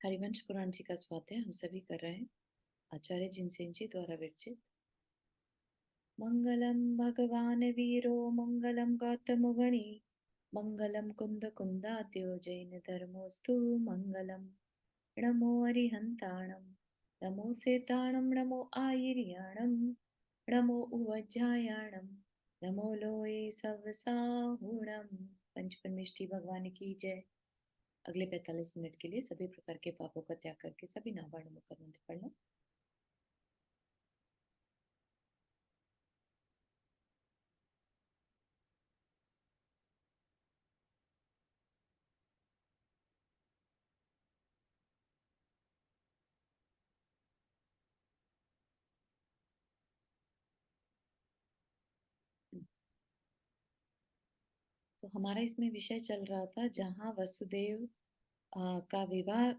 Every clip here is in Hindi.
हरिवंश पुराण जी का स्वाध्याय हम सभी कर रहे हैं। आचार्य जिनसेन जी द्वारा विरचित। मंगलम भगवान वीरो मंगलम गौतम गणी मंगलम कुंद कुंदाद्यो जैन धर्मोस्तु मंगलम। नमो अरिहंताणम नमो सेताणम नमो आयिर्याणम नमो उवज्जायाणम नमो लोये सवसाहुणम। पंचपरमेष्ठी भगवान की जय। अगले 45 मिनट के लिए सभी प्रकार के पापों का त्याग करके सभी नावाण मुकर मंत्र पढ़ना। तो हमारा इसमें विषय चल रहा था जहाँ वसुदेव का विवाह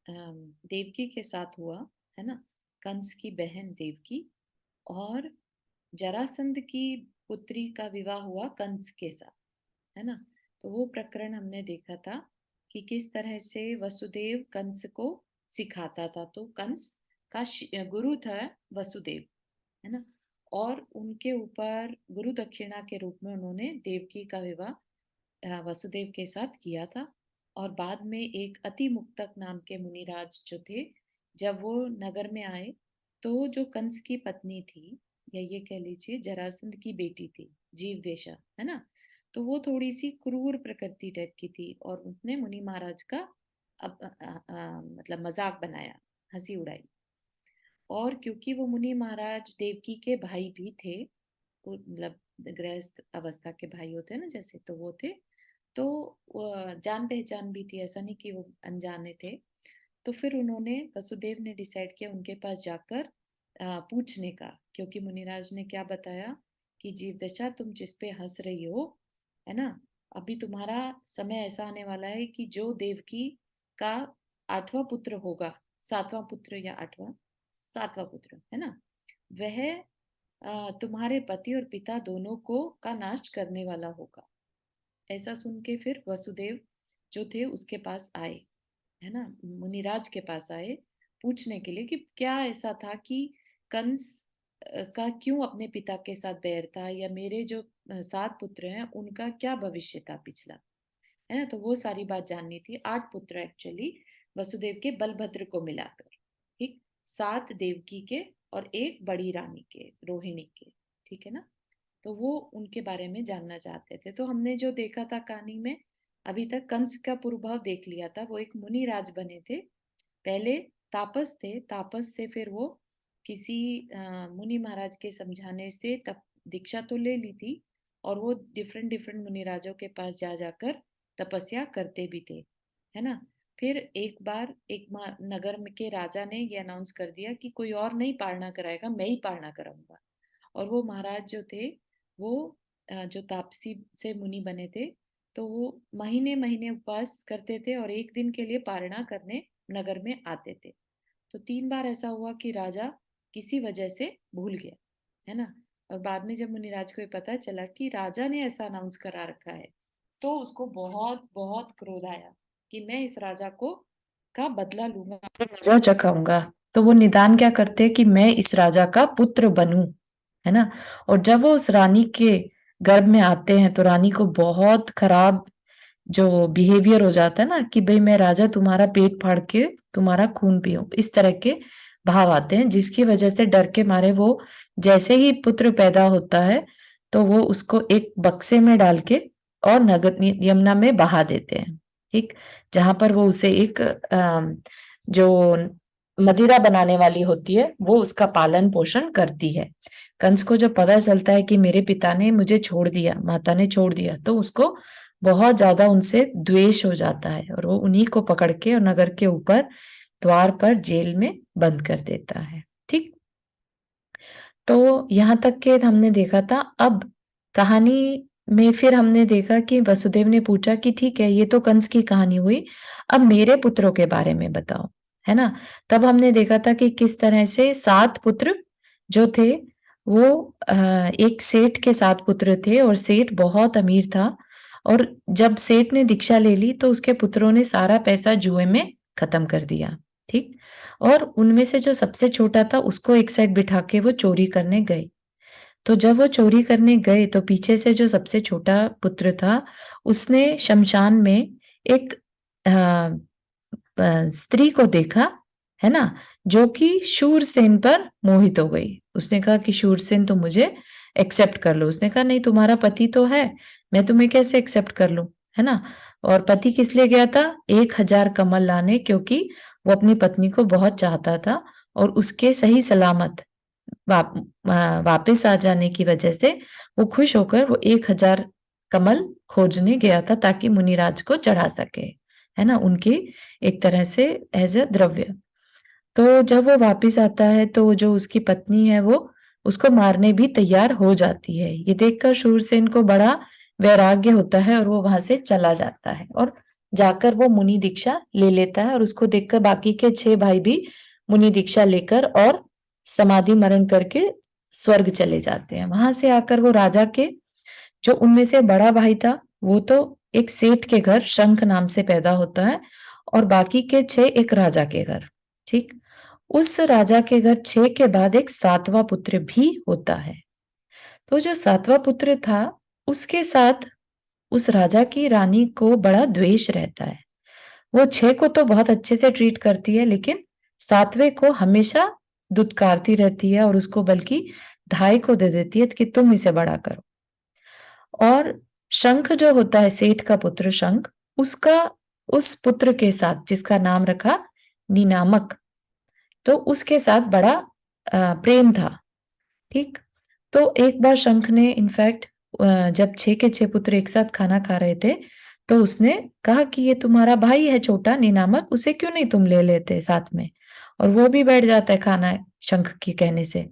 देवकी के साथ हुआ, है ना। कंस की बहन देवकी और जरासंध की पुत्री का विवाह हुआ कंस के साथ, है ना। तो वो प्रकरण हमने देखा था कि किस तरह से वसुदेव कंस को सिखाता था। तो कंस का गुरु था वसुदेव, है ना। और उनके ऊपर गुरु दक्षिणा के रूप में उन्होंने देवकी का विवाह वसुदेव के साथ किया था। और बाद में एक अति मुक्तक नाम के मुनिराज जो थे, जब वो नगर में आए तो जो कंस की पत्नी थी, या ये कह लीजिए जरासंध की बेटी थी, जीवदेशा, है ना। तो वो थोड़ी सी क्रूर प्रकृति टाइप की थी और उसने मुनि महाराज का मतलब मजाक बनाया, हंसी उड़ाई। और क्योंकि वो मुनि महाराज देवकी के भाई भी थे, मतलब गृहस्थ अवस्था के भाई होते हैं ना जैसे, तो वो थे। तो जान पहचान भी थी, ऐसा नहीं कि वो अनजाने थे। तो फिर उन्होंने वसुदेव ने डिसाइड किया उनके पास जाकर पूछने का, क्योंकि मुनिराज ने क्या बताया कि जीवदशा तुम जिस पे हंस रही हो, है ना, अभी तुम्हारा समय ऐसा आने वाला है कि जो देवकी का 8वां पुत्र होगा, 7वां पुत्र या 8वां, 7वां पुत्र, है ना, वह तुम्हारे पति और पिता दोनों को का नाश करने वाला होगा। ऐसा सुन के फिर वसुदेव जो थे उसके पास आए, है ना, मुनिराज के पास आए पूछने के लिए कि क्या ऐसा था कि कंस का क्यों अपने पिता के साथ बैर था, या मेरे जो 7 पुत्र हैं उनका क्या भविष्य था पिछला, है ना। तो वो सारी बात जाननी थी। 8 पुत्र एक्चुअली वसुदेव के बलभद्र को मिलाकर, ठीक, 7 देवकी के और एक बड़ी रानी के, रोहिणी के, ठीक है ना। तो वो उनके बारे में जानना चाहते थे। तो हमने जो देखा था कहानी में, अभी तक कंस का पूर्वभाव देख लिया था। वो एक मुनि राज बने थे, पहले तापस थे, तापस से फिर वो किसी मुनि महाराज के समझाने से तप दीक्षा तो ले ली थी, और वो डिफरेंट डिफरेंट मुनि राजों के पास जा जाकर तपस्या करते भी थे, है ना। फिर एक बार एक नगर में के राजा ने ये अनाउंस कर दिया कि कोई और नहीं पालना कराएगा, मैं ही पालना कराऊंगा। और वो महाराज जो थे वो जो तापसी से मुनि बने थे, तो वो महीने महीने उपवास करते थे और एक दिन के लिए पारणा करने नगर में आते थे। तो 3 बार ऐसा हुआ कि राजा किसी वजह से भूल गया, है ना। और बाद में जब मुनिराज को ये पता चला कि राजा ने ऐसा अनाउंस करा रखा है, तो उसको बहुत बहुत क्रोध आया कि मैं इस राजा को का बदला लूंगा, राजा चखाऊंगा। तो वो निदान क्या करते कि मैं इस राजा का पुत्र बनूं, है ना। और जब वो उस रानी के गर्भ में आते हैं तो रानी को बहुत खराब जो बिहेवियर हो जाता है ना, कि भाई मैं राजा तुम्हारा पेट फाड़ के तुम्हारा खून पीऊं, इस तरह के भाव आते हैं, जिसकी वजह से डर के मारे वो जैसे ही पुत्र पैदा होता है तो वो उसको एक बक्से में डाल के और नगर यमुना में बहा देते हैं, ठीक। जहां पर वो उसे एक जो मदिरा बनाने वाली होती है वो उसका पालन पोषण करती है। कंस को जब पता चलता है कि मेरे पिता ने मुझे छोड़ दिया, माता ने छोड़ दिया, तो उसको बहुत ज्यादा उनसे द्वेष हो जाता है और वो उन्हीं को पकड़ के और नगर के ऊपर द्वार पर जेल में बंद कर देता है, ठीक। तो यहाँ तक के हमने देखा था। अब कहानी में फिर हमने देखा कि वसुदेव ने पूछा कि ठीक है, ये तो कंस की कहानी हुई, अब मेरे पुत्रों के बारे में बताओ, है ना। तब हमने देखा था कि किस तरह से 7 पुत्र जो थे वो एक सेठ के 7 पुत्र थे और सेठ बहुत अमीर था। और जब सेठ ने दीक्षा ले ली तो उसके पुत्रों ने सारा पैसा जुए में खत्म कर दिया। ठीक। और उनमें से जो सबसे छोटा था उसको एक साइड बिठा के वो चोरी करने गए। तो जब वो चोरी करने गए तो पीछे से जो सबसे छोटा पुत्र था उसने शमशान में एक स्त्री को देखा, है ना, जो कि शूरसेन पर मोहित हो गई। उसने कहा कि शूरसेन तो मुझे एक्सेप्ट कर लो। उसने कहा नहीं, तुम्हारा पति तो है, मैं तुम्हें कैसे एक्सेप्ट कर लूं, है ना। और पति किस लिए गया था? 1000 कमल लाने, क्योंकि वो अपनी पत्नी को बहुत चाहता था और उसके सही सलामत वापस आ जाने की वजह से वो खुश होकर वो 1000 कमल खोजने गया था ताकि मुनिराज को चढ़ा सके, है ना, उनकी एक तरह से एज अ द्रव्य। तो जब वो वापस आता है तो जो उसकी पत्नी है वो उसको मारने भी तैयार हो जाती है। ये देखकर शूरसेन को बड़ा वैराग्य होता है और वो वहां से चला जाता है और जाकर वो मुनि दीक्षा ले लेता है। और उसको देखकर बाकी के 6 भाई भी मुनि दीक्षा लेकर और समाधि मरण करके स्वर्ग चले जाते हैं। वहां से आकर वो राजा के जो उनमें से बड़ा भाई था वो तो एक सेठ के घर शंख नाम से पैदा होता है और बाकी के 6 एक राजा के घर। ठीक। उस राजा के घर 6 के बाद एक 7वां पुत्र भी होता है। तो जो 7वां पुत्र था उसके साथ उस राजा की रानी को बड़ा द्वेष रहता है। वो 6 को तो बहुत अच्छे से ट्रीट करती है लेकिन 7वें को हमेशा दुत्कारती रहती है और उसको बल्कि धाई को दे देती है कि तुम इसे बड़ा करो। और शंख जो होता है सेठ का पुत्र शंख, उसका उस पुत्र के साथ जिसका नाम रखा नीनामक, तो उसके साथ बड़ा प्रेम था। ठीक। तो एक बार शंख ने इनफैक्ट जब 6 के 6 पुत्र एक साथ खाना खा रहे थे तो उसने कहा कि ये तुम्हारा भाई है छोटा नीनामक, उसे क्यों नहीं तुम ले लेते साथ में। और वो भी बैठ जाता है खाना शंख के कहने से।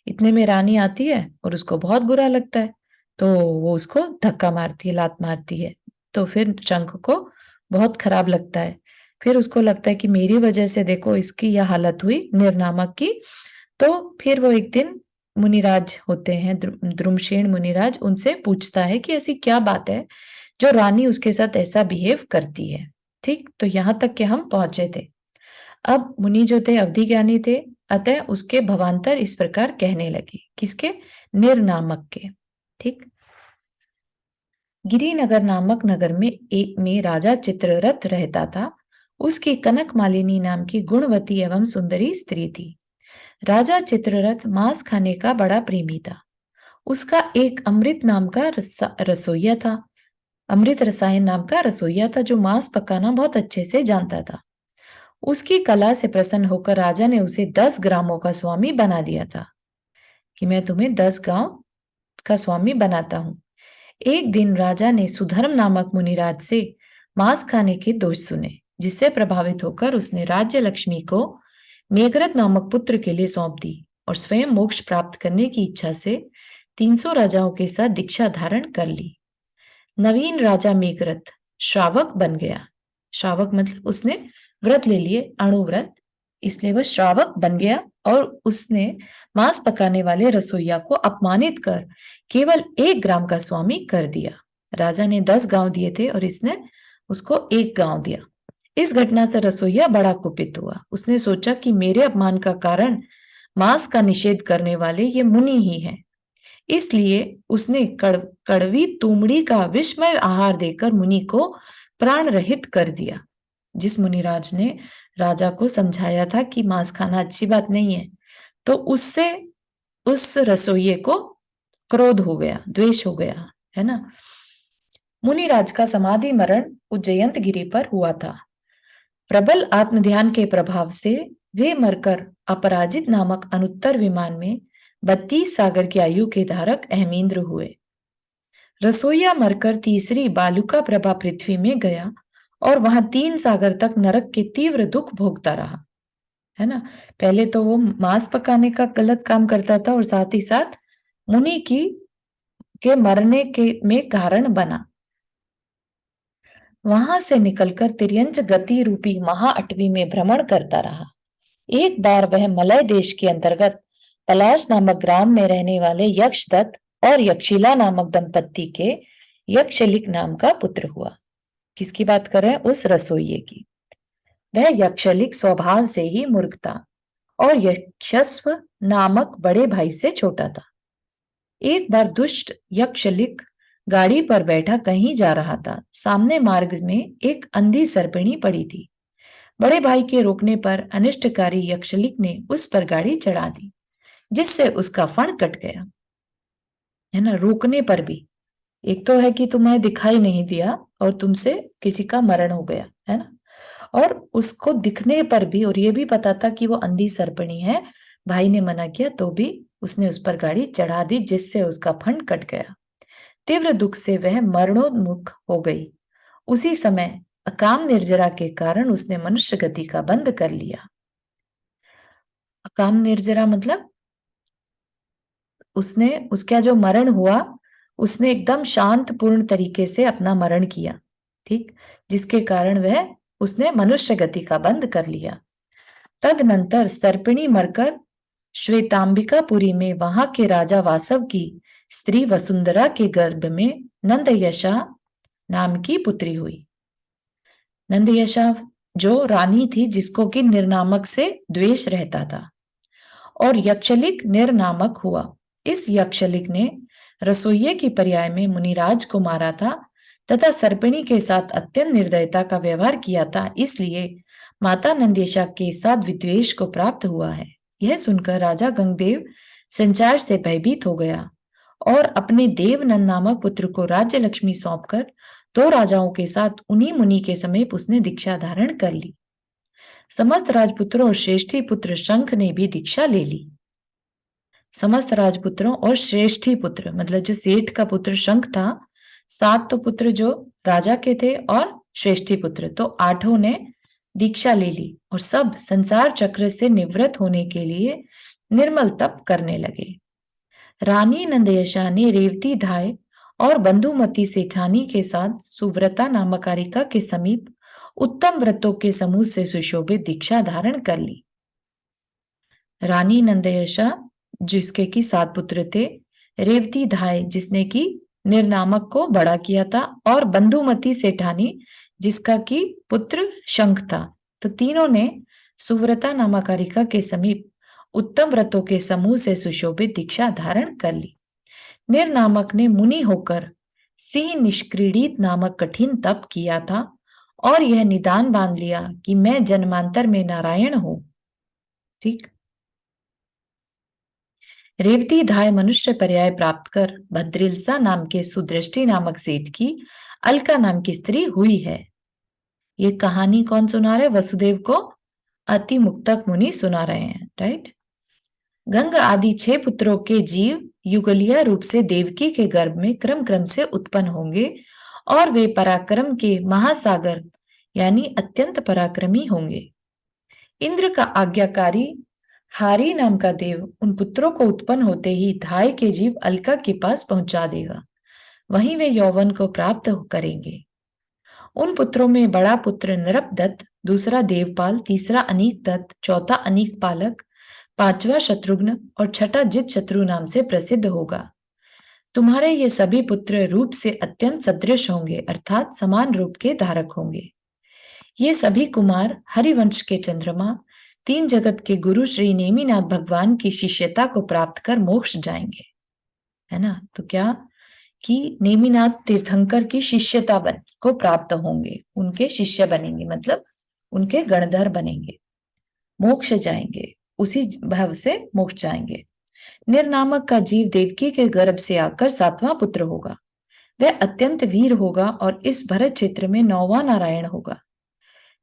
इतने में रानी आती है और उसको बहुत बुरा लगता है तो वो उसको धक्का मारती है, लात मारती है। तो फिर शंख को बहुत खराब लगता है। फिर उसको लगता है कि मेरी वजह से देखो इसकी यह हालत हुई निर्नामक की। तो फिर वो एक दिन मुनिराज होते हैं द्रुमशेन मुनिराज, उनसे पूछता है कि ऐसी क्या बात है जो रानी उसके साथ ऐसा बिहेव करती है। ठीक। तो यहां तक के हम पहुंचे थे। अब मुनि जो थे अवधि ज्ञानी थे, अतः उसके भवांतर इस प्रकार कहने लगे। किसके? निर्नामक के। ठीक। गिरिनगर नामक नगर में राजा चित्ररथ रहता था। उसकी कनक मालिनी नाम की गुणवती एवं सुंदरी स्त्री थी। राजा चित्ररथ मांस खाने का बड़ा प्रेमी था। उसका एक अमृत नाम का रसोइया था। अमृत रसायन नाम का रसोइया था जो मांस पकाना बहुत अच्छे से जानता था। उसकी कला से प्रसन्न होकर राजा ने उसे 10 ग्रामों का स्वामी बना दिया था कि मैं तुम्हें 10 गांव का स्वामी बनाता हूं। एक दिन राजा ने सुधर्म नामक मुनिराज से मांस खाने के दोष सुने, जिससे प्रभावित होकर उसने राज्य लक्ष्मी को मेघरथ नामक पुत्र के लिए सौंप दी और स्वयं मोक्ष प्राप्त करने की इच्छा से 300 राजाओं के साथ दीक्षा धारण कर ली। नवीन राजा मेघरथ श्रावक बन गया। श्रावक मतलब उसने व्रत ले लिए, अणुव्रत, इसलिए वह श्रावक बन गया और उसने मांस पकाने वाले रसोइया को अपमानित कर केवल 1 ग्राम का स्वामी कर दिया। राजा ने 10 गांव दिए थे और इसने उसको 1 गांव दिया। इस घटना से रसोइया बड़ा कुपित हुआ। उसने सोचा कि मेरे अपमान का कारण मांस का निषेध करने वाले ये मुनि ही हैं। इसलिए उसने कड़वी तुमड़ी का विषमय आहार देकर मुनि को प्राण रहित कर दिया। जिस मुनिराज ने राजा को समझाया था कि मांस खाना अच्छी बात नहीं है, तो उससे उस रसोइये को क्रोध हो गया, द्वेष हो गया, है ना। मुनिराज का समाधि मरण उज्जयंत गिरी पर हुआ था। प्रबल आत्मध्यान के प्रभाव से वे मरकर अपराजित नामक अनुत्तर विमान में 32 सागर की आयु के धारक अहमेंद्र हुए। रसोइया मरकर तीसरी बालुका प्रभा पृथ्वी में गया और वहां 3 सागर तक नरक के तीव्र दुख भोगता रहा, है ना। पहले तो वो मांस पकाने का गलत काम करता था और साथ ही साथ मुनि की के मरने के में कारण बना। वहां से निकलकर तिर्यंच गति रूपी महाअटवी में भ्रमण करता रहा। एक बार वह मलय देश के अंतर्गत पलाश नामक ग्राम में रहने वाले यक्षदत्त और यक्षिला नामक दंपत्ति के यक्षलिक नाम का पुत्र हुआ। किसकी बात कर रहे हैं? उस रसोइये की। वह यक्षलिक स्वभाव से ही मूर्ख था और यक्षस्व नामक बड़े भाई से छोटा था। एक बार दुष्ट यक्षलिक गाड़ी पर बैठा कहीं जा रहा था। सामने मार्ग में एक अंधी सर्पिणी पड़ी थी। बड़े भाई के रोकने पर अनिष्टकारी यक्षलिक ने उस पर गाड़ी चढ़ा दी, जिससे उसका फण कट गया। है ना, रोकने पर भी। एक तो है कि तुम्हें दिखाई नहीं दिया और तुमसे किसी का मरण हो गया, है ना, और उसको दिखने पर भी, और ये भी पता था कि वो अंधी सर्पिणी है, भाई ने मना किया तो भी उसने उस पर गाड़ी चढ़ा दी, जिससे उसका फंड कट गया। तीव्र दुख से वह मरणोन्मुख हो गई। उसी समय अकाम निर्जरा के कारण उसने मनुष्य गति का बंद कर लिया। अकाम निर्जरा मतलब उसने, उसका जो मरण हुआ, उसने एकदम शांत पूर्ण तरीके से अपना मरण किया, ठीक, जिसके कारण वह उसने मनुष्य गति का बंद कर लिया। तदनंतर सर्पिणी मरकर श्वेतांबिकापुरी में वहां के राजा वासव की स्त्री वसुंधरा के गर्भ में नंदयशा नाम की पुत्री हुई। नंदयशा जो रानी थी, जिसको कि निर्नामक से द्वेष रहता था, और यक्षलिक निर्नामक हुआ। इस यक्षलिक ने रसोइये की पर्याय में मुनिराज को मारा था तथा सर्पिणी के साथ अत्यंत निर्दयता का व्यवहार किया था, इसलिए माता नंदेशा के साथ विद्वेष को प्राप्त हुआ है। यह सुनकर राजा गंगदेव संचार से भयभीत हो गया और अपने देवनंद नामक पुत्र को राज्य लक्ष्मी सौंपकर 2 राजाओं के साथ उन्हीं मुनि के समीप उसने दीक्षा धारण कर ली। समस्त राजपुत्रों और श्रेष्ठी पुत्र शंख ने भी दीक्षा ले ली। समस्त राजपुत्रों और श्रेष्ठी पुत्र मतलब जो सेठ का पुत्र शंख था, 7 तो पुत्र जो राजा के थे और श्रेष्ठी पुत्र, तो 8 ने दीक्षा ले ली और सब संसार चक्र से निवृत्त होने के लिए निर्मल तप करने लगे। रानी नंदयशा ने रेवती धाय और बंधुमती सेठानी के साथ सुव्रता नामकारिका के समीप उत्तम व्रतों के समूह से सुशोभित दीक्षा धारण कर ली। रानी नंदयशा जिसके की 7 पुत्र थे, रेवती धाय जिसने की निर्नामक को बड़ा किया था, और बंधुमती सेठानी जिसका की पुत्र शंख था, तो तीनों ने सुव्रता नामकारिका के समीप उत्तम व्रतों के समूह से सुशोभित दीक्षा धारण कर ली। निर्नामक ने मुनि होकर सिंह निष्क्रीडित नामक कठिन तप किया था और यह निदान बांध लिया कि मैं जन्मांतर में नारायण हूं। ठीक। रेवती धाय मनुष्य पर्याय प्राप्त कर भद्रिलसा नाम के सुदृष्टि नामक सेठ की अलका नाम की स्त्री हुई है। ये कहानी कौन सुना रहे? वसुदेव को अति मुक्तक मुनि सुना रहे हैं, राइट। गंग आदि 6 पुत्रों के जीव युगलिया रूप से देवकी के गर्भ में क्रम क्रम से उत्पन्न होंगे और वे पराक्रम के महासागर यानी अत्यंत पराक्रमी होंगे। इंद्र का आज्ञाकारी हारी नाम का देव उन पुत्रों को उत्पन्न होते ही धाय के जीव अलका के पास पहुंचा देगा। वहीं वे यौवन को प्राप्त करेंगे। उन पुत्रों में बड़ा पुत्र नृपदत्त, दूसरा देवपाल, तीसरा अनीक दत्त, चौथा अनीक पालक, 5वां शत्रुघ्न और छठा जित शत्रु नाम से प्रसिद्ध होगा। तुम्हारे ये सभी पुत्र रूप से अत्यंत सदृश होंगे, अर्थात समान रूप के धारक होंगे। ये सभी कुमार हरिवंश के चंद्रमा, 3 जगत के गुरु श्री नेमिनाथ भगवान की शिष्यता को प्राप्त कर मोक्ष जाएंगे। है ना, तो क्या कि नेमिनाथ तीर्थंकर की शिष्यता को प्राप्त होंगे, उनके शिष्य बनेंगे, मतलब उनके गणधर बनेंगे, मोक्ष जाएंगे, उसी भाव से मोक्ष जाएंगे। निर्नामक का जीव देवकी के गर्भ से आकर 7वां पुत्र होगा। वह अत्यंत वीर होगा और इस भरत क्षेत्र में 9वां नारायण होगा।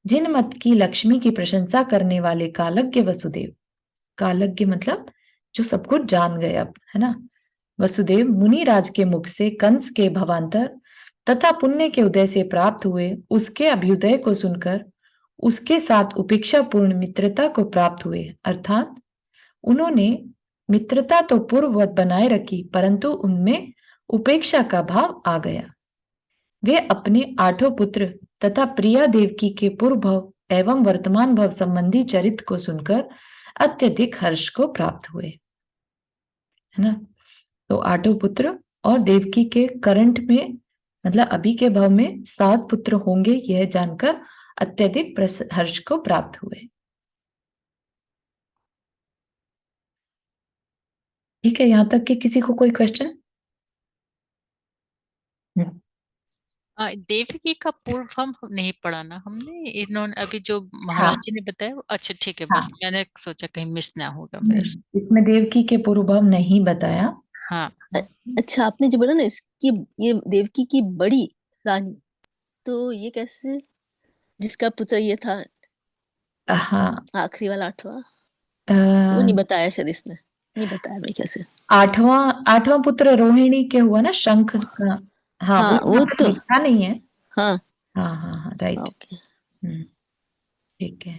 जिन मत की लक्ष्मी की प्रशंसा करने वाले कालज्ञ वसुदेव, कालज्ञ मतलब जो सब कुछ जान गए अब, है ना, वसुदेव मुनिराज के मुख से कंस के भवांतर तथा पुण्य के उदय से प्राप्त हुए उसके अभ्युदय को सुनकर उसके साथ उपेक्षापूर्ण मित्रता को प्राप्त हुए, अर्थात उन्होंने मित्रता तो पूर्ववत बनाए रखी परंतु उनमें उपेक्षा का भाव आ गया। वे अपने 8 पुत्र तथा प्रिया देवकी के पूर्व भव एवं वर्तमान भव संबंधी चरित्र को सुनकर अत्यधिक हर्ष को प्राप्त हुए। है ना, तो 8 पुत्र और देवकी के करंट में मतलब अभी के भव में 7 पुत्र होंगे, यह जानकर अत्यधिक हर्ष को प्राप्त हुए। ठीक है, यहाँ तक कि किसी को कोई क्वेश्चन? देवकी का पूर्व हम नहीं पढ़ा ना हमने, इन्होंने अभी जो महाराज हाँ जी ने बताया अच्छा ठीक है, हाँ बस मैंने सोचा कहीं मिस ना होगा बस। इसमें देवकी के पूर्वभाव नहीं बताया। हाँ अच्छा, आपने जो बोला ना इसकी, ये देवकी की बड़ी रानी, तो ये कैसे, जिसका पुत्र ये था हाँ आखिरी वाला 8वां, अ, वो नहीं बताया शायद, इसमें नहीं बताया भाई कैसे। 8वां पुत्र रोहिणी के हुआ ना, शंख का। हाँ वो हाँ यहाँ वो पर तो, लिखा नहीं है। हाँ हाँ हाँ हाँ राइट। ओके। ठीक है।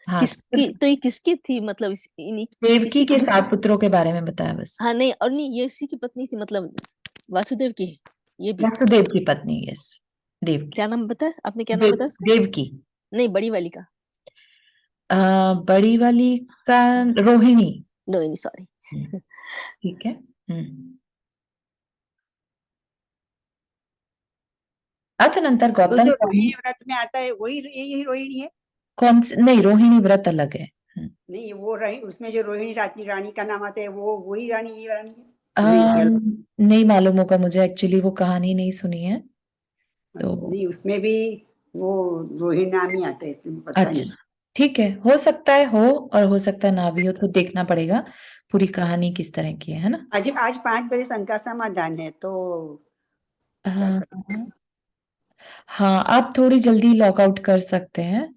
हाँ किसकी, तो ये किसकी थी, मतलब इन्हीं, देवकी इसी की के 7 पुत्रों के बारे में बताया बस। हाँ नहीं, और नहीं, ये इसी की पत्नी थी, मतलब वासुदेव की, ये भी। वसुदेव की पत्नी, यस देवकी। क्या नाम बताया आपने, क्या नाम बताया उसका? देवकी। नहीं, बड़ी वाली का। बड़ी वाली का रोहिणी। नहीं सॉरी। ठीक है। अतनंतर तो गौतम जो स्वामी, रोहिणी व्रत में आता है वही यही रोहिणी है? कौन से? नहीं, रोहिणी व्रत अलग है। नहीं, वो रही उसमें जो रोहिणी रानी रानी का नाम आता है, वो वही रानी, ये रानी है? नहीं नहीं मालूम होगा मुझे, एक्चुअली वो कहानी नहीं सुनी है तो। नहीं, उसमें भी वो रोहिणी नाम ही आता है, इसमें पता अच्छा नहीं। ठीक है, हो सकता है हो और हो सकता है ना भी हो, तो देखना पड़ेगा पूरी कहानी किस तरह की है ना। आज 5 बजे शंका समाधान है, तो क्या हाँ करें? हाँ, आप थोड़ी जल्दी लॉग आउट कर सकते हैं, है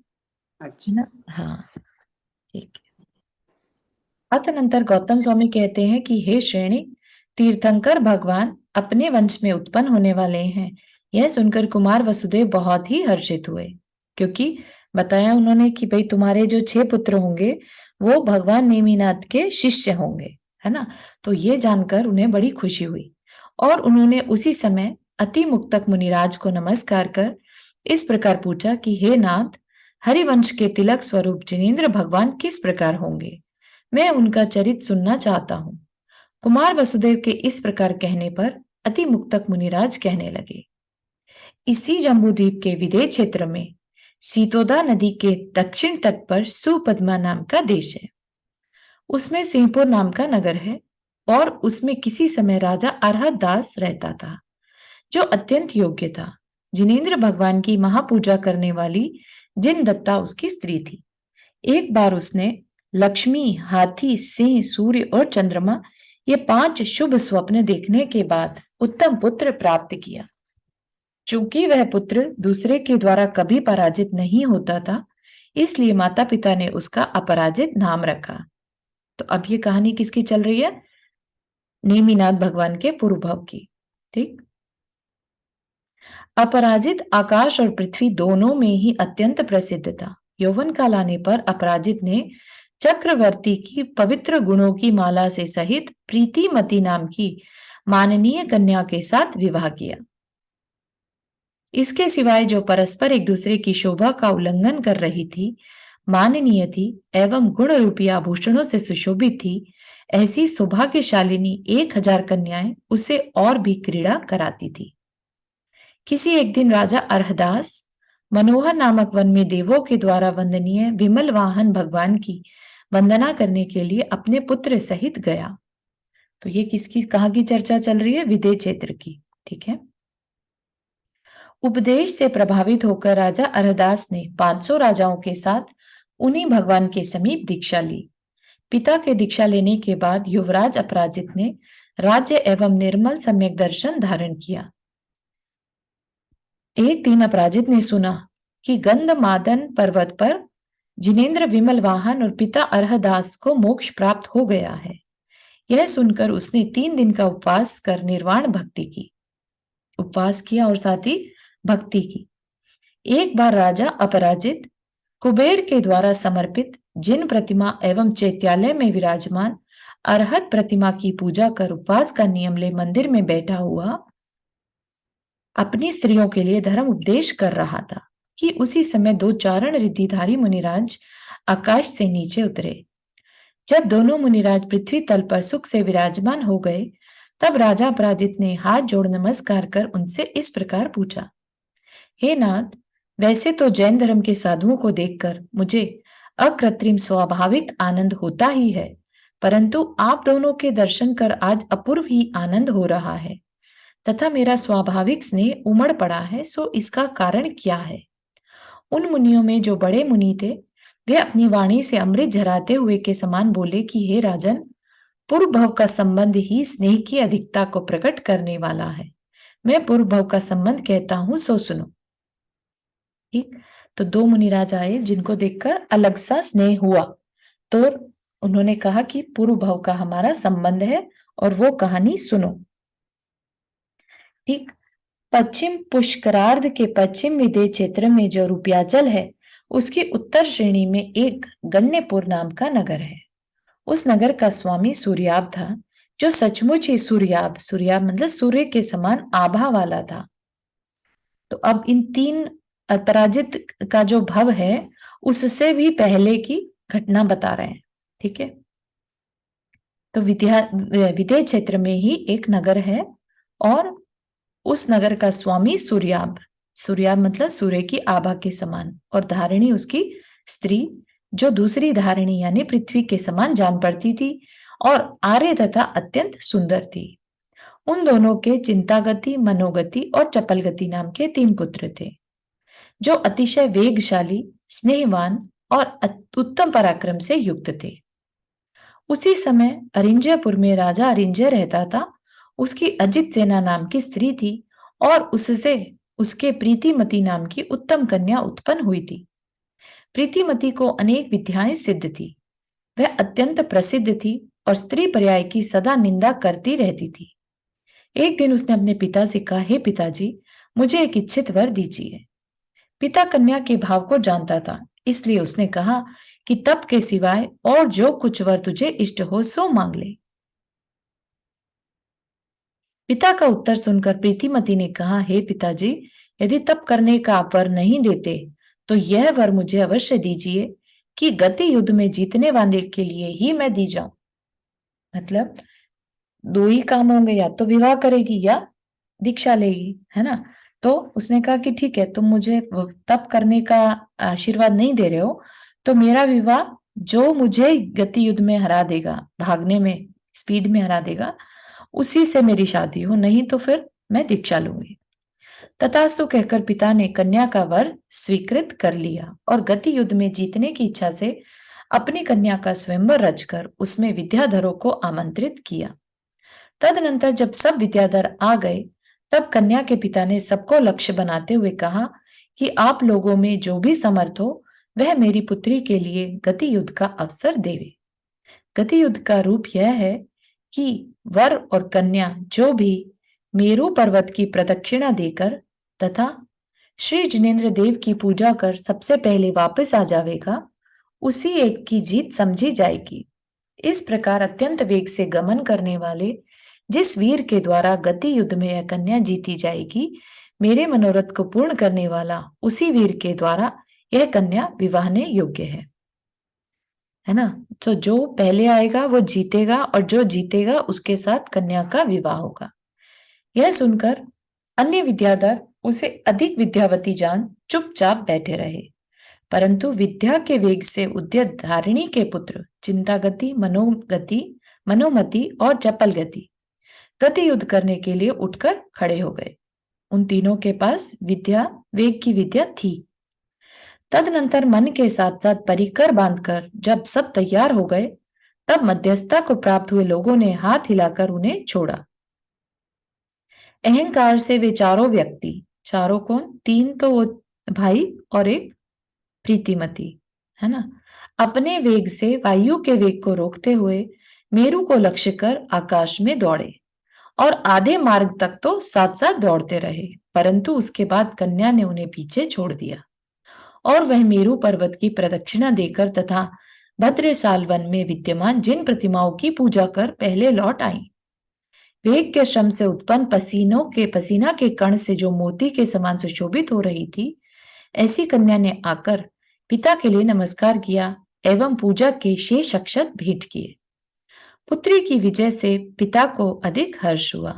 अच्छा, ना। हाँ ठीक है। अतनंतर गौतम स्वामी कहते हैं कि हे श्रेणी, तीर्थंकर भगवान अपने वंश में उत्पन्न होने वाले हैं। यह सुनकर कुमार वसुदेव बहुत ही हर्षित हुए, क्योंकि बताया उन्होंने कि भाई तुम्हारे जो 6 पुत्र होंगे वो भगवान नेमिनाथ के शिष्य होंगे, है ना। तो ये जानकर उन्हें बड़ी खुशी हुई और उन्होंने उसी समय अति मुक्तक मुनिराज को नमस्कार कर इस प्रकार पूछा कि हे नाथ, हरिवंश के तिलक स्वरूप जिनेन्द्र भगवान किस प्रकार होंगे? मैं उनका चरित्र सुनना चाहता हूँ। कुमार वसुदेव के इस प्रकार कहने पर अति मुक्तक मुनिराज कहने लगे, इसी जम्बूद्वीप के विदेह क्षेत्र में सीतोदा नदी के दक्षिण तट पर सुपद्मा नाम का देश है। उसमें सिंहपुर नाम का नगर है और उसमें किसी समय राजा अरहत दास रहता था, जो अत्यंत योग्य था। जिनेन्द्र भगवान की महापूजा करने वाली जिन दत्ता उसकी स्त्री थी। एक बार उसने लक्ष्मी, हाथी, सिंह, सूर्य और चंद्रमा, ये 5 शुभ स्वप्न देखने के बाद उत्तम पुत्र प्राप्त किया। चूंकि वह पुत्र दूसरे के द्वारा कभी पराजित नहीं होता था, इसलिए माता पिता ने उसका अपराजित नाम रखा। तो अब ये कहानी किसकी चल रही है? नेमिनाथ भगवान के पूर्वभाव की। ठीक। अपराजित आकाश और पृथ्वी दोनों में ही अत्यंत प्रसिद्ध था। यौवन काल आने पर अपराजित ने चक्रवर्ती की पवित्र गुणों की माला से सहित प्रीतिमती नाम की माननीय कन्या के साथ विवाह किया। इसके सिवाय जो परस्पर एक दूसरे की शोभा का उल्लंघन कर रही थी, माननीय थी एवं गुण रूपी आभूषणों से सुशोभित थी, ऐसी सौभाग्यशालिनी 1000 कन्याएं उससे और भी क्रीड़ा कराती थी। किसी एक दिन राजा अरहदास मनोहर नामक वन में देवों के द्वारा वंदनीय विमल वाहन भगवान की वंदना करने के लिए अपने पुत्र सहित गया। तो ये किसकी, कहाँ की चर्चा चल रही है? विदेह क्षेत्र की। ठीक है। उपदेश से प्रभावित होकर राजा अरहदास ने 500 राजाओं के साथ उन्हीं भगवान के समीप दीक्षा ली। पिता के दीक्षा लेने के बाद युवराज अपराजित ने राज्य एवं निर्मल सम्यक दर्शन धारण किया। एक दिन अपराजित ने सुना कि गंधमादन पर्वत पर जिनेन्द्र विमल वाहन और पिता अरहदास को मोक्ष प्राप्त हो गया है। यह सुनकर उसने 3 दिन का उपवास कर निर्वाण भक्ति की, उपवास किया और साथ ही भक्ति की। एक बार राजा अपराजित कुबेर के द्वारा समर्पित जिन प्रतिमा एवं चैत्यालय में विराजमान अरहत प्रतिमा की पूजा कर उपवास का नियम ले मंदिर में बैठा हुआ अपनी स्त्रियों के लिए धर्म उपदेश कर रहा था कि उसी समय 2 चारण रिद्धिधारी मुनिराज आकाश से नीचे उतरे। जब दोनों मुनिराज पृथ्वी तल पर सुख से विराजमान हो गए, तब राजा अपराजित ने हाथ जोड़ नमस्कार कर उनसे इस प्रकार पूछा, हे नाथ, वैसे तो जैन धर्म के साधुओं को देखकर मुझे अकृत्रिम स्वाभाविक आनंद होता ही है, परंतु आप दोनों के दर्शन कर आज अपूर्व ही आनंद हो रहा है तथा मेरा स्वाभाविक स्नेह उमड़ पड़ा है। सो इसका कारण क्या है? उन मुनियों में जो बड़े मुनि थे, वे अपनी वाणी से अमृत झराते हुए के समान बोले कि हे राजन, पूर्व भव का संबंध ही स्नेह की अधिकता को प्रकट करने वाला है। मैं पूर्व भव का संबंध कहता हूं, सो सुनो। ठीक, तो दो मुनिराज आए जिनको देखकर अलग सा स्नेह हुआ, तो उन्होंने कहा कि पूर्व भव का हमारा संबंध है और वो कहानी सुनो। ठीक, पश्चिम पुष्करार्ध के पश्चिम विदेह क्षेत्र में जो रुपयाचल है, उसकी उत्तर श्रेणी में एक गण्यपुर नाम का नगर है। उस नगर का स्वामी सूर्याभ था, जो सचमुच ही सूर्याभ मतलब सूर्य के समान आभा वाला था। तो अब इन तीन अपराजित का जो भव है, उससे भी पहले की घटना बता रहे हैं। ठीक है, तो विदेह क्षेत्र में ही एक नगर है और उस नगर का स्वामी सूर्याभ मतलब सूर्य की आभा के समान, और धारिणी उसकी स्त्री, जो दूसरी धारिणी यानी पृथ्वी के समान जान पड़ती थी और आर्य तथा अत्यंत सुंदर थी। उन दोनों के चिंतागति, मनोगति और चपलगति नाम के 3 पुत्र थे, जो अतिशय वेगशाली, स्नेहवान और उत्तम पराक्रम से युक्त थे। उसी समय अरिंजयपुर में राजा अरिंजय रहता था। उसकी अजित सेना नाम की स्त्री थी और उससे उसके प्रीतिमती नाम की उत्तम कन्या उत्पन्न हुई थी। प्रीतिमती को अनेक विद्याएं सिद्ध थी, वह अत्यंत प्रसिद्ध थी और स्त्री पर्याय की सदा निंदा करती रहती थी। एक दिन उसने अपने पिता से कहा, हे पिताजी, मुझे एक इच्छित वर दीजिए। पिता कन्या के भाव को जानता था, इसलिए उसने कहा कि तप के सिवाय और जो कुछ वर तुझे इष्ट हो सो मांग ले। पिता का उत्तर सुनकर प्रीतिमती ने कहा, हे पिताजी, यदि तप करने का आप वर नहीं देते तो यह वर मुझे अवश्य दीजिए कि गति युद्ध में जीतने वाले के लिए ही मैं दी जाऊं। मतलब 2 ही काम होंगे, या तो विवाह करेगी या दीक्षा लेगी, है ना। तो उसने कहा कि ठीक है, तुम मुझे तप करने का आशीर्वाद नहीं दे रहे हो, तो मेरा विवाह जो मुझे गति युद्ध में हरा देगा, भागने में स्पीड में हरा देगा, उसी से मेरी शादी हो, नहीं तो फिर मैं दीक्षा लूंगी। तथास्तु कहकर पिता ने कन्या का वर स्वीकृत कर लिया और गति युद्ध में जीतने की इच्छा से अपनी कन्या का स्वयंवर रचकर उसमें विद्याधरों को आमंत्रित किया। तदनंतर जब सब विद्याधर आ गए, तब कन्या के पिता ने सबको लक्ष्य बनाते हुए कहा कि आप लोगों में जो भी समर्थ हो वह मेरी पुत्री के लिए गति युद्ध का अवसर देवे। गति युद्ध का रूप यह है कि वर और कन्या जो भी मेरु पर्वत की प्रदक्षिणा देकर तथा श्री जिनेन्द्र देव की पूजा कर सबसे पहले वापस आ जाएगा, उसी एक की जीत समझी जाएगी। इस प्रकार अत्यंत वेग से गमन करने वाले जिस वीर के द्वारा गति युद्ध में यह कन्या जीती जाएगी, मेरे मनोरथ को पूर्ण करने वाला उसी वीर के द्वारा यह कन्या विवाहने योग्य है ना। तो जो पहले आएगा वो जीतेगा और जो जीतेगा उसके साथ कन्या का विवाह होगा। यह सुनकर अन्य विद्याधर उसे अधिक विद्यावती जान चुपचाप बैठे रहे, परंतु विद्या के वेग से उद्यत धारिणी के पुत्र चिंतागति, मनोमति और चपलगति गति युद्ध करने के लिए उठकर खड़े हो गए। उन तीनों के पास वेग की विद्या थी। तदनंतर मन के साथ साथ परिकर बांधकर जब सब तैयार हो गए, तब मध्यस्थता को प्राप्त हुए लोगों ने हाथ हिलाकर उन्हें छोड़ा। अहंकार से वे चारों व्यक्ति, चारों कौन, 3 तो वो भाई और एक प्रीतिमती, है ना, अपने वेग से वायु के वेग को रोकते हुए मेरु को लक्ष्य कर आकाश में दौड़े और आधे मार्ग तक तो साथ साथ दौड़ते रहे, परंतु उसके बाद कन्या ने उन्हें पीछे छोड़ दिया और वह मेरु पर्वत की प्रदक्षिणा देकर तथा भद्रसाल वन में विद्यमान जिन प्रतिमाओं की पूजा कर पहले लौट आई। वेग के श्रम से उत्पन्न पसीना के कण से जो मोती के समान सुशोभित हो रही थी, ऐसी कन्या ने आकर पिता के लिए नमस्कार किया एवं पूजा के शेष अक्षत भेंट किए। पुत्री की विजय से पिता को अधिक हर्ष हुआ।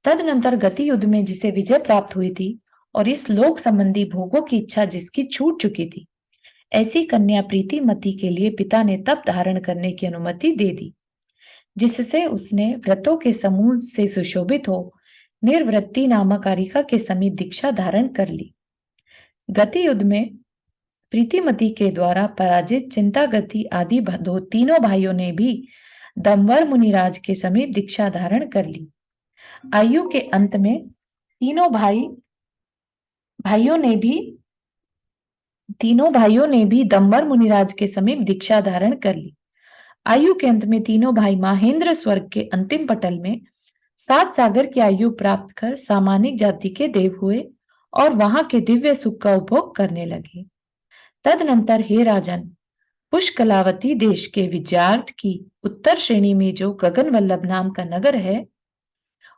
तदनंतर गति युद्ध में जिसे विजय प्राप्त हुई थी और इस लोक संबंधी भोगों की इच्छा जिसकी छूट चुकी थी, ऐसी कन्या प्रीतिमती के लिए पिता ने तप धारण करने की अनुमति दे दी, जिससे उसने व्रतों के समूह से सुशोभित हो निर्वृत्ति नामक कारिका के समीप दीक्षा धारण कर ली। गति युद्ध में प्रीतिमती के द्वारा पराजित चिंतागति आदि तीनों भाइयों ने भी दंवर मुनिराज के समीप दीक्षा धारण कर ली। आयु के अंत में तीनों भाइयों ने भी दंवर मुनिराज के समीप दीक्षा धारण कर ली। आयु के अंत में तीनों भाई महेंद्र स्वर्ग के अंतिम पटल में 7 सागर की आयु प्राप्त कर सामानिक जाति के देव हुए और वहां के दिव्य सुख का उपभोग करने लगे। तदनंतर हे राजन, पुष्कलावती देश के विजयार्थ की उत्तर श्रेणी में जो गगन वल्लभ नाम का नगर है,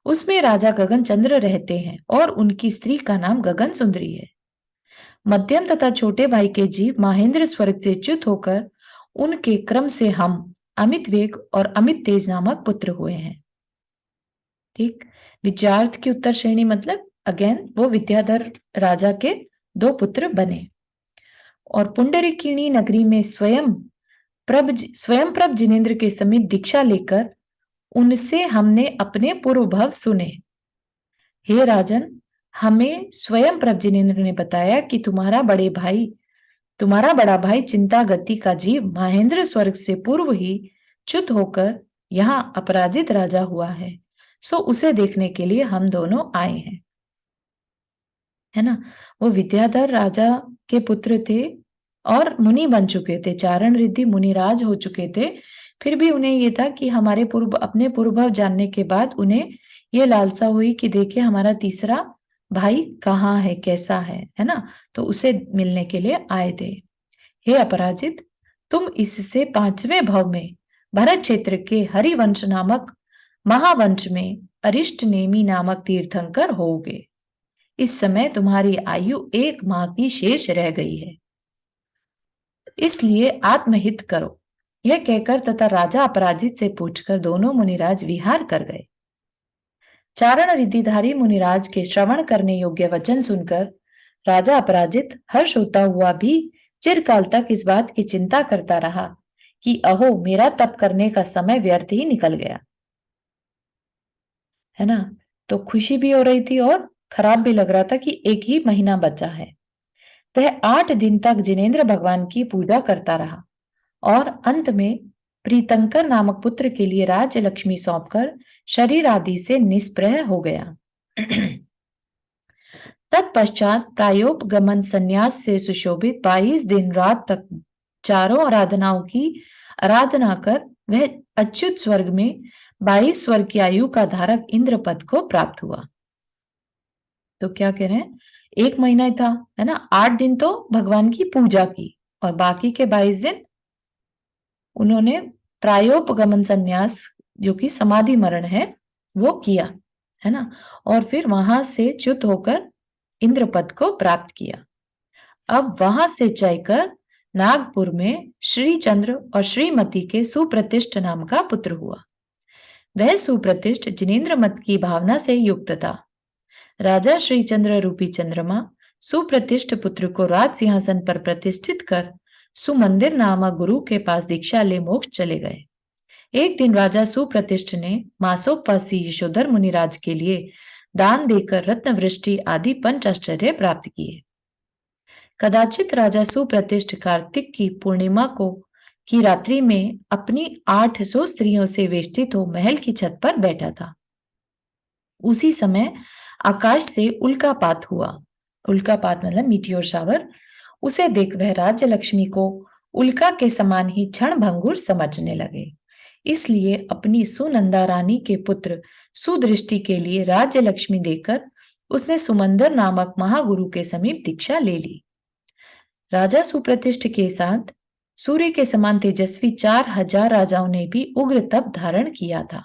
उसमें राजा गगन चंद्र रहते हैं और उनकी स्त्री का नाम गगन सुंदरी है। मध्यम तथा छोटे भाई के जीव महेंद्र स्वर्ग से च्युत होकर उनके क्रम से हम अमित वेग और अमित तेज नामक पुत्र हुए हैं। ठीक, विजयार्थ की उत्तर श्रेणी मतलब अगेन वो विद्याधर राजा के 2 पुत्र बने। और पुंडरीकिणी नगरी में स्वयं प्रभ जिनेन्द्र के समीप दीक्षा लेकर उनसे हमने अपने पूर्व भव सुने। हे राजन, हमें स्वयं प्रभ जिनेन्द्र ने बताया कि तुम्हारा बड़ा भाई चिंतागति का जीव महेंद्र स्वर्ग से पूर्व ही च्युत होकर यहाँ अपराजित राजा हुआ है, सो उसे देखने के लिए हम दोनों आए हैं। है ना, वो विद्याधर राजा के पुत्र थे और मुनि बन चुके थे, चारण रिद्धि मुनिराज हो चुके थे। फिर भी उन्हें ये था कि अपने पूर्वभव जानने के बाद उन्हें ये लालसा हुई कि देखिए हमारा तीसरा भाई कहाँ है, कैसा है ना, तो उसे मिलने के लिए आए थे। हे अपराजित, तुम इससे 5वें भव में भरत क्षेत्र के हरिवंश नामक महावंश में अरिष्ट नेमी नामक तीर्थंकर होगे। इस समय तुम्हारी आयु 1 माह की शेष रह गई है, इसलिए आत्महित करो। यह कहकर तथा राजा अपराजित से पूछकर दोनों मुनिराज विहार कर गए। चारण रिद्धिधारी मुनिराज के श्रवण करने योग्य वचन सुनकर राजा अपराजित हर्ष होता हुआ भी चिरकाल तक इस बात की चिंता करता रहा कि अहो, मेरा तप करने का समय व्यर्थ ही निकल गया। है ना, तो खुशी भी हो रही थी और खराब भी लग रहा था कि 1 ही महीना बचा है। वह 8 दिन तक जिनेन्द्र भगवान की पूजा करता रहा और अंत में प्रीतंकर नामक पुत्र के लिए राज्य लक्ष्मी सौंपकर शरीर आदि से निष्प्रह हो गया। तत्पश्चात प्रायोपगमन संन्यास से सुशोभित 22 दिन रात तक चारों आराधनाओं की आराधना कर वह अच्युत स्वर्ग में 22 स्वर्ग की आयु का धारक इंद्र पद को प्राप्त हुआ। तो क्या कह रहे हैं, 1 महीना था, है ना, 8 दिन तो भगवान की पूजा की और बाकी के 22 दिन उन्होंने प्रायोपगमन संन्यास जो कि समाधि मरण है वो किया, है ना, और फिर वहां से च्युत होकर इंद्र पद को प्राप्त किया। अब वहां से चलकर नागपुर में श्री चंद्र और श्रीमती के सुप्रतिष्ठ नाम का पुत्र हुआ। वह सुप्रतिष्ठ जिनेन्द्र मत की भावना से युक्त था। राजा श्रीचंद्र रूपी चंद्रमा सुप्रतिष्ठ पुत्र को राज सिंहासन पर प्रतिष्ठित कर सुमंदिर नामक गुरु के पास दीक्षा ले मोक्ष चले गए। एक दिन राजा सुप्रतिष्ठ ने मासोपवासी यशोधर मुनिराज के लिए दान देकर रत्नवृष्टि आदि 5 आश्चर्य प्राप्त किए। कदाचित राजा सुप्रतिष्ठ कार्तिक की पूर्णिमा की रात्रि में अपनी 800 स्त्रियों से वेष्टित हो महल की छत पर बैठा था। उसी समय आकाश से उल्कापात हुआ। उल्कापात मतलब मीटियोर शावर। उसे देख वह राज्य लक्ष्मी को उल्का के समान ही क्षण भंगुर समझने लगे। इसलिए अपनी सुनंदा रानी के पुत्र सुदृष्टि के लिए राज्य लक्ष्मी देकर उसने सुमंदर नामक महागुरु के समीप दीक्षा ले ली। राजा सुप्रतिष्ठ के साथ सूर्य के समान तेजस्वी 4000 राजाओं ने भी उग्र तप धारण किया था।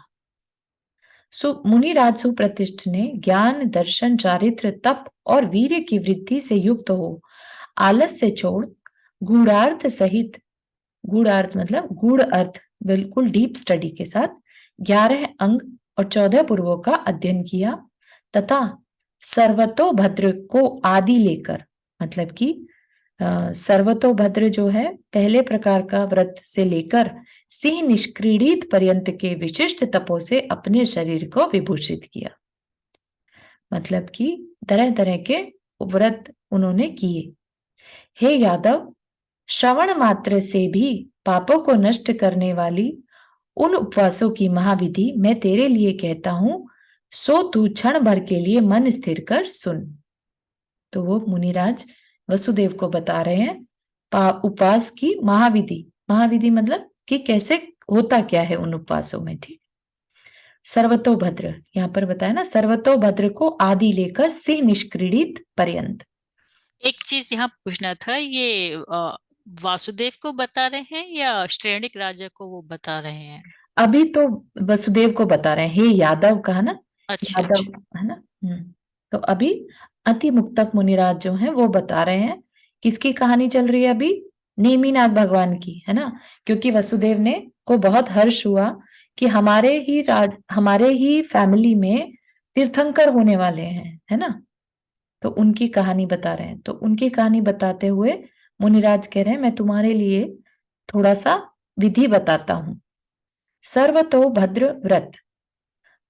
मुनिराज सुप्रतिष्ठ ने ज्ञान, दर्शन, चारित्र, तप और वीर्य की वृद्धि से युक्त हो आलस्य छोड़ गूढ़ार्थ सहित, गूढ़ार्थ मतलब गूढ़ अर्थ बिल्कुल डीप स्टडी के साथ 11 अंग और 14 पूर्वों का अध्ययन किया तथा सर्वतोभद्र को आदि लेकर, मतलब कि सर्वतोभद्र जो है पहले प्रकार का व्रत से लेकर सिंह निष्क्रीडित पर्यंत के विशिष्ट तपों से अपने शरीर को विभूषित किया। मतलब कि तरह तरह के व्रत उन्होंने किए। हे यादव, श्रवण मात्र से भी पापों को नष्ट करने वाली उन उपवासों की महाविधि मैं तेरे लिए कहता हूं, सो तू क्षण भर के लिए मन स्थिर कर सुन। तो वो मुनिराज वसुदेव को बता रहे हैं उपवास की महाविधि। महाविधि मतलब कि कैसे होता क्या है उन उपवासों में। ठीक, सर्वतोभद्र यहाँ पर बताया ना, सर्वतोभद्र को आदि लेकर सिंह निष्क्रीडित पर्यंत। एक चीज यहाँ पूछना था, ये वासुदेव को बता रहे हैं या श्रेणिक राजा को वो बता रहे हैं? अभी तो वसुदेव को बता रहे हैं, हे यादव कहा ना, अच्छा, यादव है ना। तो अभी अति मुक्तक मुनिराज जो हैं वो बता रहे हैं। किसकी कहानी चल रही है अभी? नेमिनाथ भगवान की, है ना। क्योंकि वसुदेव ने को बहुत हर्ष हुआ कि हमारे ही फैमिली में तीर्थंकर होने वाले हैं, है ना। तो उनकी कहानी बता रहे हैं। तो उनकी कहानी बताते हुए मुनिराज कह रहे हैं, मैं तुम्हारे लिए थोड़ा सा विधि बताता हूं। सर्वतोभद्र व्रत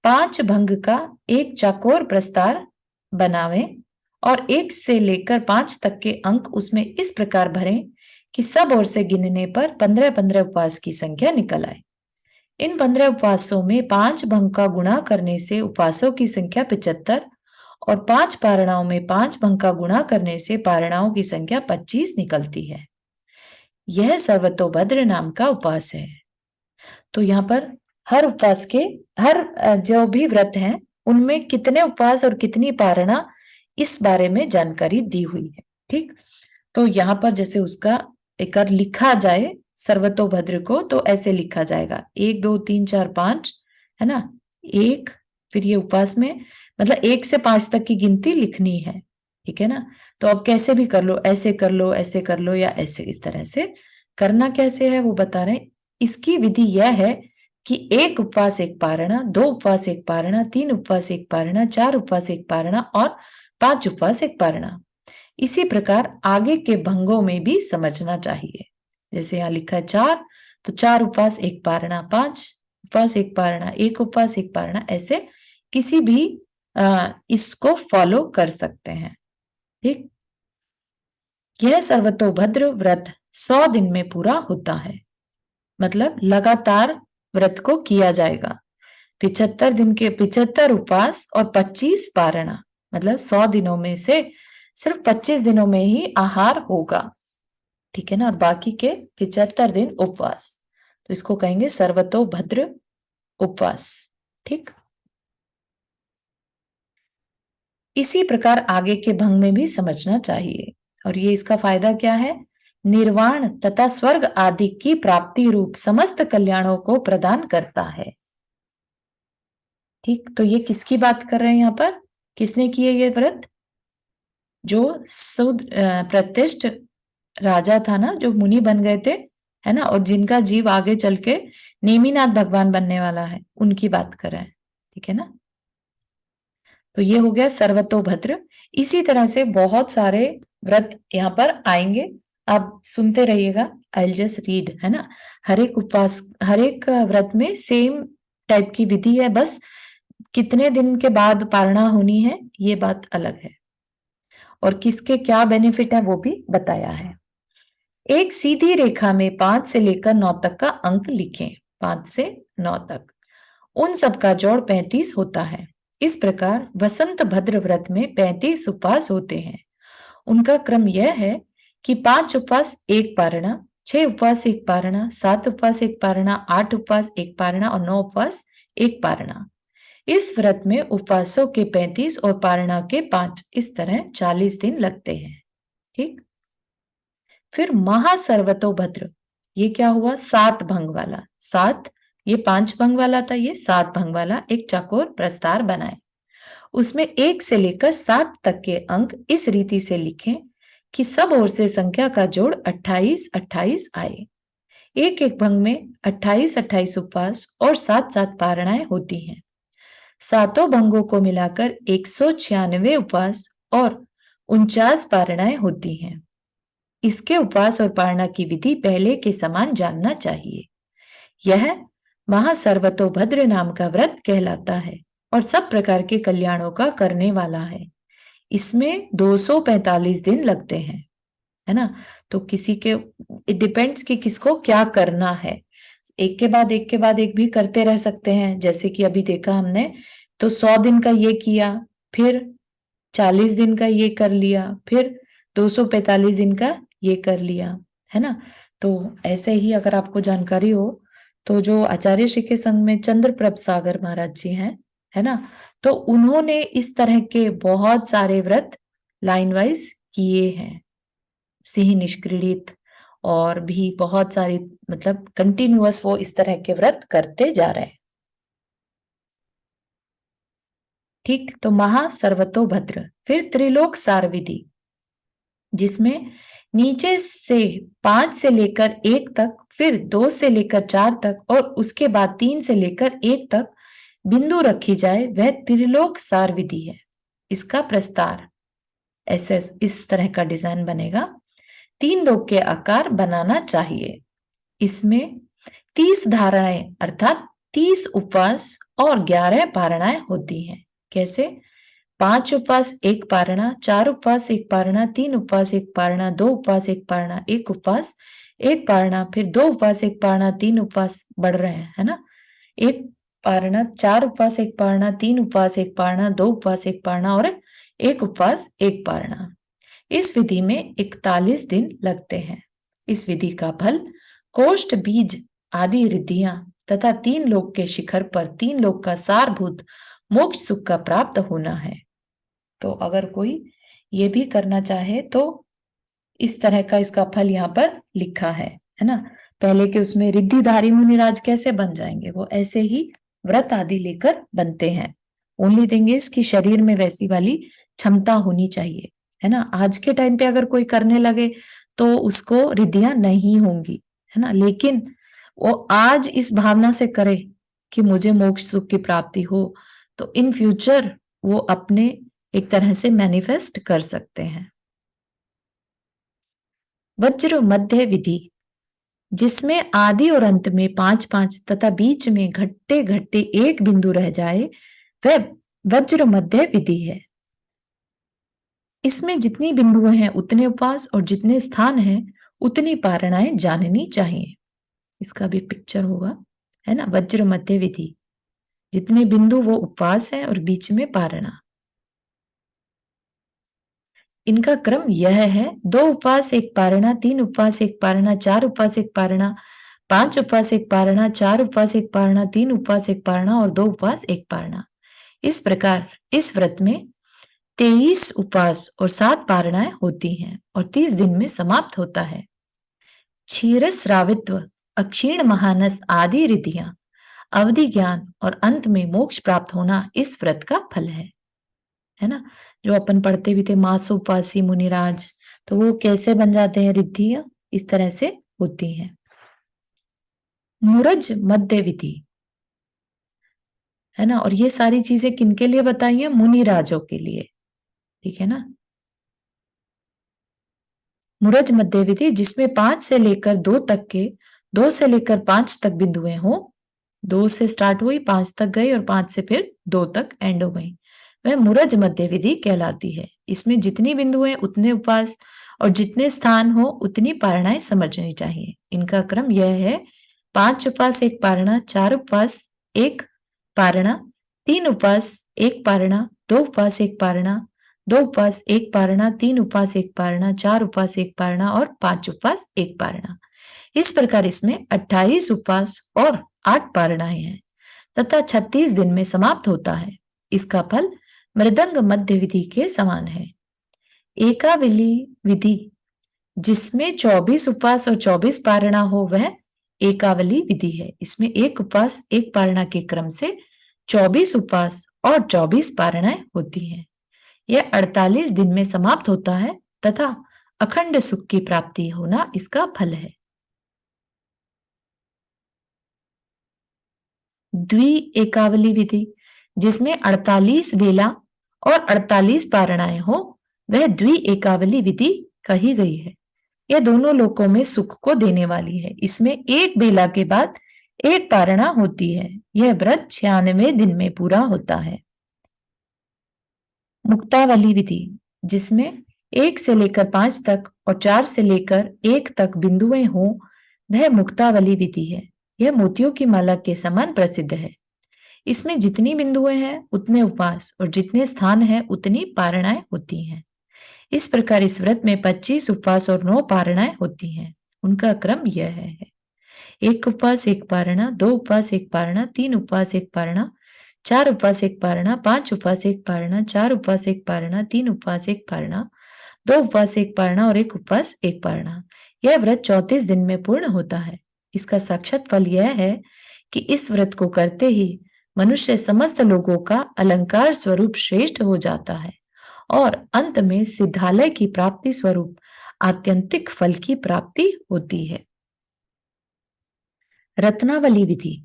5 भंग का एक चौकोर प्रस्तार बनावे और 1 से लेकर 5 तक के अंक उसमें इस प्रकार भरें कि सब ओर से गिनने पर 15-15 उपवास की संख्या निकल आए। इन 15 उपवासों में 5 भंग का गुणा करने से उपवासों की संख्या 75 और 5 पारणाओं में 5 भंग का गुणा करने से पारणाओं की संख्या 25 निकलती है। यह सर्वतोभद्र नाम का उपवास है। तो यहाँ पर हर उपवास के हर जो भी व्रत हैं उनमें कितने उपवास और कितनी पारणा, इस बारे में जानकारी दी हुई है। ठीक, तो यहाँ पर जैसे उसका एक लिखा जाए सर्वतोभद्र को, तो ऐसे लिखा जाएगा 1 2 3 4 5, है ना। 1, फिर ये उपवास में मतलब 1 से 5 तक की गिनती लिखनी है। ठीक है ना। तो अब कैसे भी कर लो, ऐसे कर लो, ऐसे कर लो, या ऐसे, इस तरह से करना कैसे है वो बता रहे हैं। इसकी विधि यह है कि 1 उपवास 1 पारणा, 2 उपवास 1 पारणा, 3 उपवास 1 पारणा, 4 उपवास 1 पारणा और 5 उपवास 1 पारणा। इसी प्रकार आगे के भंगों में भी समझना चाहिए। जैसे यहाँ लिखा है 4, तो 4 उपवास 1 पारणा, 5 उपवास 1 पारणा, 1 उपवास 1 पारणा, ऐसे किसी भी इसको फॉलो कर सकते हैं। ठीक, यह सर्वतोभद्र व्रत 100 दिन में पूरा होता है। मतलब लगातार व्रत को किया जाएगा। 75 दिन के 75 उपवास और 25 पारणा, मतलब 100 दिनों में से सिर्फ 25 दिनों में ही आहार होगा। ठीक है ना। और बाकी के 75 दिन उपवास, तो इसको कहेंगे सर्वतोभद्र उपवास। ठीक, इसी प्रकार आगे के भंग में भी समझना चाहिए। और ये इसका फायदा क्या है? निर्वाण तथा स्वर्ग आदि की प्राप्ति रूप समस्त कल्याणों को प्रदान करता है। ठीक, तो ये किसकी बात कर रहे हैं यहाँ पर? किसने किए ये व्रत? जो प्रतिष्ठ राजा था ना, जो मुनि बन गए थे, है ना, और जिनका जीव आगे चल के नेमिनाथ भगवान बनने वाला है, उनकी बात कर रहे हैं। ठीक है ना। तो ये हो गया सर्वतोभद्र। इसी तरह से बहुत सारे व्रत यहाँ पर आएंगे, आप सुनते रहिएगा। आई जस्ट रीड, है ना। हर एक उपवास, हर एक व्रत में सेम टाइप की विधि है, बस कितने दिन के बाद पारणा होनी है ये बात अलग है, और किसके क्या बेनिफिट है वो भी बताया है। एक सीधी रेखा में 5 से लेकर 9 तक का अंक लिखें। 5 से 9 तक, उन सब का जोड़ 35 होता है। इस प्रकार वसंत भद्र व्रत में 35 उपवास होते हैं। उनका क्रम यह है कि 5 उपवास 1 पारणा, 6 उपवास 1 पारणा, 7 उपवास 1 पारणा, 8 उपवास 1 पारणा और 9 उपवास 1 पारणा। इस व्रत में उपवासों के 35 और पारणा के 5, इस तरह 40 दिन लगते हैं। ठीक, फिर महासर्वतोभद्र, ये क्या हुआ? 7 भंग वाला। 7, ये 5 भंग वाला था, ये 7 भंग वाला एक चौकोर प्रस्तार बनाए। उसमें 1 से लेकर 7 तक के अंक इस रीति से लिखें कि सब ओर से संख्या का जोड़ 28-28 आए। एक एक भंग में 28-28 उपवास और 7-7 पारणाएं होती हैं। सातों भंगों को मिलाकर 196 उपवास और 49 पारणाएं होती हैं। इसके उपवास और पारणा की विधि पहले के समान जानना चाहिए। यह महासर्वतोभद्र नाम का व्रत कहलाता है और सब प्रकार के कल्याणों का करने वाला है। इसमें 245 दिन लगते हैं, है ना। तो किसी के इट डिपेंड्स कि किसको क्या करना है। एक के बाद एक के बाद एक भी करते रह सकते हैं। जैसे कि अभी देखा हमने, तो 100 दिन का ये किया, फिर 40 दिन का ये कर लिया, फिर 245 दिन का ये कर लिया, है ना। तो ऐसे ही अगर आपको जानकारी हो तो जो आचार्य श्री के संघ में चंद्रप्रभ सागर महाराज जी हैं, है ना, तो उन्होंने इस तरह के बहुत सारे व्रत लाइन वाइज किए हैं। सिंह निष्क्रीड़ित और भी बहुत सारी, मतलब कंटिन्यूअस वो इस तरह के व्रत करते जा रहे हैं। ठीक, तो महासर्वतोभद्र। फिर त्रिलोक सार विधि, जिसमें नीचे से 5 से लेकर 1 तक, फिर 2 से लेकर 4 तक और उसके बाद 3 से लेकर 1 तक बिंदु रखी जाए, वह त्रिलोक सार विधि है। इसका प्रस्तार ऐसे इस तरह का डिजाइन बनेगा। 3 लोक के आकार बनाना चाहिए। इसमें 30 धारणाएं अर्थात 30 उपवास और 11 पारणाएं होती हैं। कैसे? 5 उपवास 1 पारणा, 4 उपवास 1 पारणा, 3 उपवास 1 पारणा, 2 उपवास 1 पारणा, 1 उपवास 1 पारणा, फिर 2 उपवास 1 पारणा, 3 उपवास बढ़ रहे हैं, है ना। 1 पारणा, 4 उपवास 1 पारणा, 3 उपवास 1 पारणा, 2 उपवास 1 पारणा और 1 उपवास 1 पारणा। इस विधि में 41 दिन लगते हैं। इस विधि का फल कोष्ठ बीज आदि रिद्धियां तथा 3 लोक के शिखर पर 3 लोक का सारभूत मोक्ष सुख का प्राप्त होना है। तो अगर कोई ये भी करना चाहे तो इस तरह का इसका फल यहाँ पर लिखा है ना। पहले के उसमें रिद्धिधारी मुनिराज कैसे बन जाएंगे, वो ऐसे ही व्रत आदि लेकर बनते हैं। ओनली थिंग इज कि शरीर में वैसी वाली क्षमता होनी चाहिए, है ना। आज के टाइम पे अगर कोई करने लगे तो उसको रिद्धियां नहीं होंगी, है ना। लेकिन वो आज इस भावना से करे कि मुझे मोक्ष सुख की प्राप्ति हो, तो इन फ्यूचर वो अपने एक तरह से मैनिफेस्ट कर सकते हैं। वज्र मध्य विधि, जिसमें आदि और अंत में 5-5 तथा बीच में घटते घटते 1 बिंदु रह जाए, वह वज्र मध्य विधि है। इसमें जितनी बिंदुएं हैं उतने उपवास और जितने स्थान हैं उतनी पारणाएं जाननी चाहिए। इसका भी पिक्चर होगा, है ना। वज्र मध्य विधि, जितने बिंदु वो उपवास है और बीच में पारणा। इनका क्रम यह है: 2 उपवास 1 पारणा, 3 उपवास 1 पारणा, 4 उपवास 1 पारणा, 5 उपवास 1 पारणा, 4 उपवास 1 पारणा, 3 उपवास 1 पारणा और 2 उपवास 1 पारणा। इस प्रकार इस व्रत में 23 उपवास और 7 पारणाएं होती हैं और 30 दिन में समाप्त होता है। क्षीरस्रावित्व, अक्षीण महानस आदि रिद्धियां, अवधि ज्ञान और अंत में मोक्ष प्राप्त होना इस व्रत का फल है ना। जो अपन पढ़ते भी थे मासोपासी मुनिराज, तो वो कैसे बन जाते हैं, रिद्धियां इस तरह से होती हैं। मुरज मध्य विधि, है ना। और ये सारी चीजें किनके लिए बताई है? मुनिराजों के लिए, ठीक है ना। मुरज मध्य विधि, जिसमें 5 से लेकर 2 तक के 2 से लेकर 5 तक बिंदुएं हो। 2 से स्टार्ट हुई, 5 तक गई और 5 से फिर 2 तक एंड हो गई, वह मुरज मध्य विधि कहलाती है। इसमें जितनी बिंदुएं उतने उपवास और जितने स्थान हो उतनी पारणाएं समझनी चाहिए। इनका क्रम यह है: 5 उपवास 1 पारणा, 4 उपवास 1 पारणा, 3 उपवास 1 पारणा, 2 उपवास 1 पारणा, 2 उपवास 1 पारणा, 3 उपवास 1 पारणा, 4 उपवास 1 पारणा और 5 उपवास 1 पारणा। इस प्रकार इसमें 28 उपवास और 8 पारणाएं हैं तथा 36 दिन में समाप्त होता है। इसका फल मृदंग मध्य विधि के समान है। एकावली विधि, जिसमें 24 उपवास और 24 पारणा हो, वह एकावली विधि है। इसमें 1 उपवास 1 पारणा के क्रम से 24 उपवास और 24 पारणाएं होती हैं। यह 48 दिन में समाप्त होता है तथा अखंड सुख की प्राप्ति होना इसका फल है। द्वि एकावली विधि, जिसमें 48 बेला और 48 पारणाएं हो, वह द्वि-एकावली विधि कही गई है। यह दोनों लोकों में सुख को देने वाली है। इसमें एक बेला के बाद एक पारणा होती है। यह व्रत 96 दिन में पूरा होता है। मुक्तावली विधि, जिसमें 1 से लेकर 5 तक और 4 से लेकर 1 तक बिंदुएं हों, वह मुक्तावली विधि है। यह मोतियों की माला के समान प्रसिद्ध है। इसमें जितनी बिंदुएं हैं उतने उपवास और जितने स्थान हैं उतनी पारणाएं होती हैं। इस प्रकार इस व्रत में 25 उपवास और 9 पारणाएं होती हैं। उनका क्रम यह है: 1 उपवास 1 पारणा, 2 उपवास 1 पारणा, 3 उपवास 1 पारणा, 4 उपवास 1 पारणा, 5 उपवास 1 पारणा, 4 उपवास 1 पारणा, 3 उपवास 1 पारणा, 2 उपवास 1 पारणा और 1 उपवास 1 पारणा। यह व्रत 34 दिन में पूर्ण होता है। इसका साक्षात फल यह है कि इस व्रत को करते ही मनुष्य समस्त लोगों का अलंकार स्वरूप श्रेष्ठ हो जाता है और अंत में सिद्धालय की प्राप्ति स्वरूप आत्यंतिक फल की प्राप्ति होती है। रत्नावली विधि,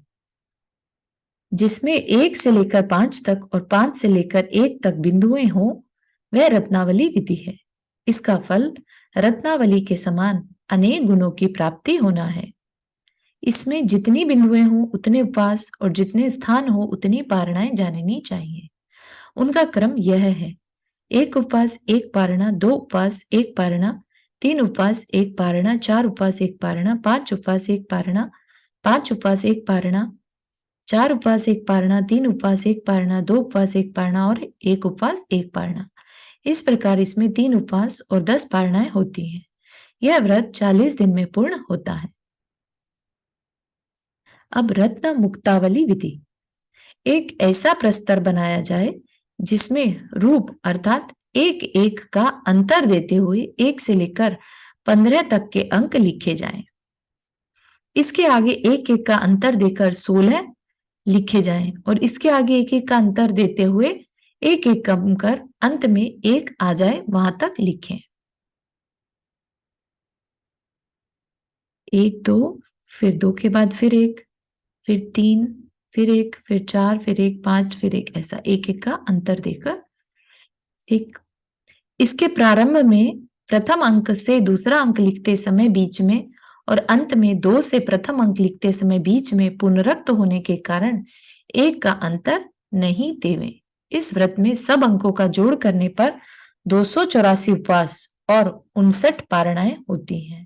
जिसमें 1 से लेकर 5 तक और 5 से लेकर 1 तक बिंदुएं हों, वह रत्नावली विधि है। इसका फल रत्नावली के समान अनेक गुणों की प्राप्ति होना है। इसमें जितनी बिंदुएं हों उतने उपवास और जितने स्थान हो उतनी पारणाएं जाननी चाहिए। उनका क्रम यह है: 1 उपवास 1 पारणा, 2 उपवास 1 पारणा, 3 उपवास 1 पारणा, 4 उपवास 1 पारणा, 5 उपवास 1 पारणा, 5 उपवास 1 पारणा, 4 उपवास 1 पारणा, 3 उपवास 1 पारणा, 2 उपवास 1 पारणा और 1 उपवास 1 पारणा। इस प्रकार इसमें 3 उपवास और 10 पारणाएं होती हैं। यह व्रत 40 दिन में पूर्ण होता है। अब रत्न मुक्तावली विधि, एक ऐसा प्रस्तर बनाया जाए जिसमें रूप अर्थात 1-1 का अंतर देते हुए 1 से लेकर 15 तक के अंक लिखे जाएं। इसके आगे 1-1 का अंतर देकर 16 लिखे जाएं और इसके आगे 1-1 का अंतर देते हुए 1-1 कम कर अंत में 1 आ जाए वहां तक लिखें। 1 2 फिर 2 के बाद फिर 1 फिर 3 फिर 1 फिर 4 फिर 1 5 फिर 1, ऐसा 1-1 का अंतर देकर। ठीक, इसके प्रारंभ में प्रथम अंक से दूसरा अंक लिखते समय बीच में और अंत में 2 से प्रथम अंक लिखते समय बीच में पुनरुक्त होने के कारण 1 का अंतर नहीं देवें। इस व्रत में सब अंकों का जोड़ करने पर 284 उपवास और 59 पारणाएं होती हैं।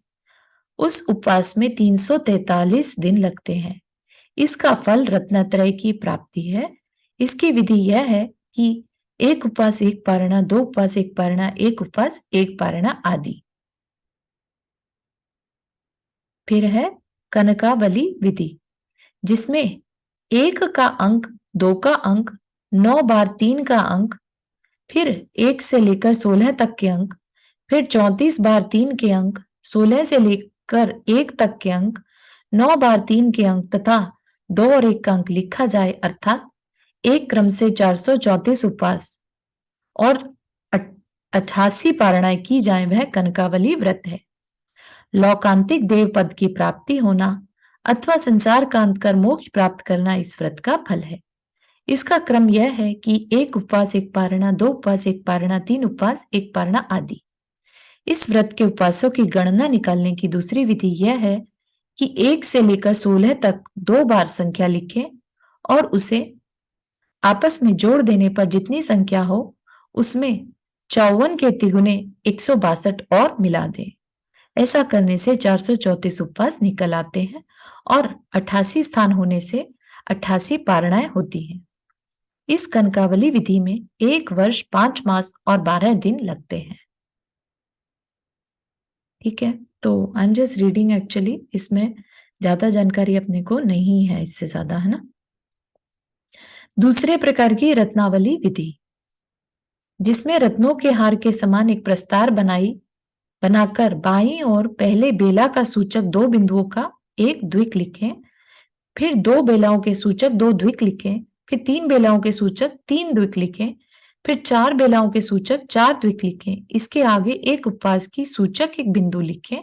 उस उपवास में 343 दिन लगते हैं। इसका फल रत्नत्रय की प्राप्ति है। इसकी विधि यह है कि 1 उपवास 1 पारणा, 2 उपवास 1 पारणा, 1 उपवास 1 पारणा आदि। फिर है कनकावली विधि, जिसमें 1 का अंक, 2 का अंक, 9 बार 3 का अंक, फिर 1 से लेकर 16 तक के अंक, फिर 34 बार 3 के अंक, 16 से लेकर 1 तक के अंक, 9 बार 3 के अंक तथा 2 और 1 का अंक लिखा जाए, अर्थात एक क्रम से 434 उपवास और 88 पारणाएं की जाए, वह कनकावली व्रत है। लौकांतिक देव पद की प्राप्ति होना अथवा संसार का अंत कर मोक्ष प्राप्त करना इस व्रत का फल है। इसका क्रम यह है कि 1 उपवास 1 पारणा, 2 उपवास 1 पारणा, 3 उपवास 1 पारणा आदि। इस व्रत के उपवासों की गणना निकालने की दूसरी विधि यह है कि 1 से लेकर 16 तक 2 बार संख्या लिखें और उसे आपस में जोड़ देने पर जितनी संख्या हो उसमें 54 के तिगुने 162 और मिला दें। ऐसा करने से 434 उपवास निकल आते हैं और 88 स्थान होने से 88 पारणाएं होती हैं। इस कनकावली विधि में 1 वर्ष 5 मास और 12 दिन लगते हैं। ठीक है, तो I am just reading, actually इसमें ज्यादा जानकारी अपने को नहीं है इससे ज्यादा, है ना। दूसरे प्रकार की रत्नावली विधि, जिसमें रत्नों के हार के समान एक प्रस्तार बनाकर बाईं ओर पहले बेला का सूचक 2 बिंदुओं का 1 द्विक लिखें, फिर 2 बेलाओं के सूचक 2 द्विक लिखें, फिर 3 बेलाओं के सूचक 3 द्विक लिखें, फिर 4 बेलाओं के सूचक 4 द्विक लिखें। इसके आगे 1 उपवास की सूचक 1 बिंदु लिखें।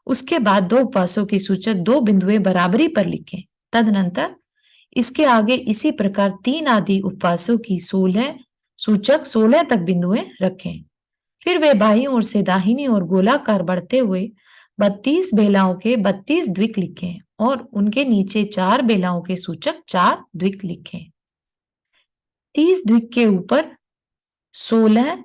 उसके बाद 2 उपवासों की सूचक 2 बिंदुएं बराबरी पर लिखें। तदनंतर इसके आगे इसी प्रकार 3 आदि उपवासों की 16 सूचक 16 तक बिंदुएं रखें। फिर वे बाईं ओर से दाहिनी ओर गोलाकार बढ़ते हुए 32 बेलाओं के 32 द्विक लिखें और उनके नीचे 4 बेलाओं के सूचक 4 द्विक लिखें। 30 द्विक के ऊपर 16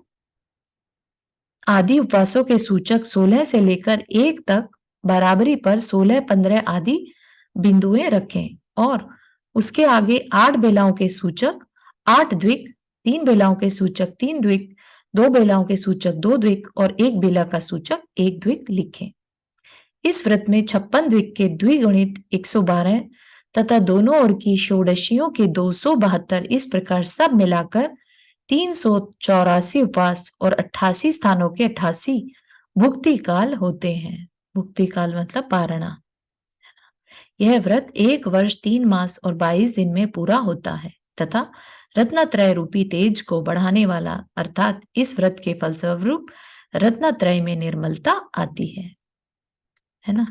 आदि उपवासों के सूचक 16 से लेकर 1 तक बराबरी पर 16, 15 आदि बिंदुएं रखें और उसके आगे 8 बेलाओं के सूचक 8 द्विक, 3 बेलाओं के सूचक 3 द्विक, 2 बेलाओं के सूचक 2 द्विक और 1 बेला का सूचक 1 द्विक लिखें। इस व्रत में 56 द्विक के द्विगुणित 112 तथा दोनों ओर की षोडशियों के 272 इस प्रकार सब मिलाकर 384 उपवास और 88 स्थानों के 88 भुक्ति काल होते हैं। भुक्ति काल मतलब पारणा। यह व्रत 1 वर्ष 3 मास और 22 दिन में पूरा होता है तथा रत्नत्रय रूपी तेज को बढ़ाने वाला, अर्थात इस व्रत के फलस्वरूप रत्नत्रय में निर्मलता आती है ना।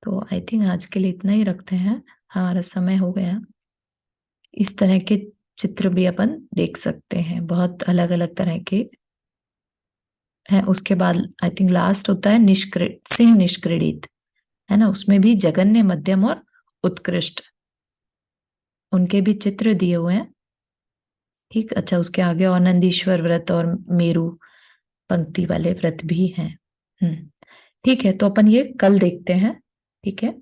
तो आई थिंक आज के लिए इतना ही रखते हैं, हमारा समय हो गया। इस तरह के चित्र भी अपन देख सकते हैं, बहुत अलग अलग तरह के हैं। उसके बाद आई थिंक लास्ट होता है सिंह निष्क्रीडित, है ना। उसमें भी जगन्य, मध्यम और उत्कृष्ट, उनके भी चित्र दिए हुए हैं। ठीक, अच्छा, उसके आगे और नंदीश्वर व्रत और मेरु पंक्ति वाले व्रत भी हैं। ठीक है, तो अपन ये कल देखते हैं। ठीक है,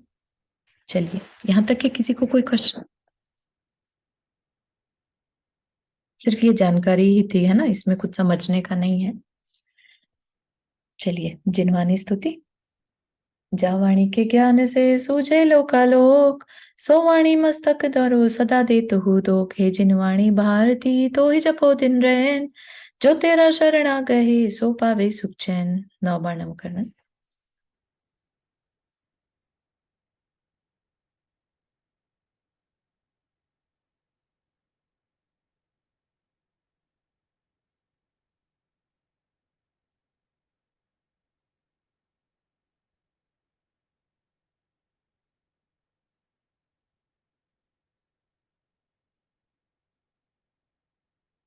चलिए, यहां तक कि किसी को कोई क्वेश्चन? सिर्फ ये जानकारी ही थी, है ना, इसमें कुछ समझने का नहीं है। चलिए, जिनवानी स्तुति। जा वाणी के ज्ञान से सूझे लोकालोक, सो वाणी मस्तक धरो सदा देतु दोख। हे जिनवाणी भारती तो ही जपो दिन रैन, जो तेरा शरणा गहे सो पावे सुख चैन। 9 बार नम करना।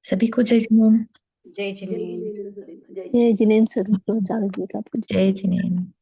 सभी को जय जिनेन्द्र। जय जिनेन्द्र। जय जिनेन्द्र सर, जानकी का जय जिनेन्द्र।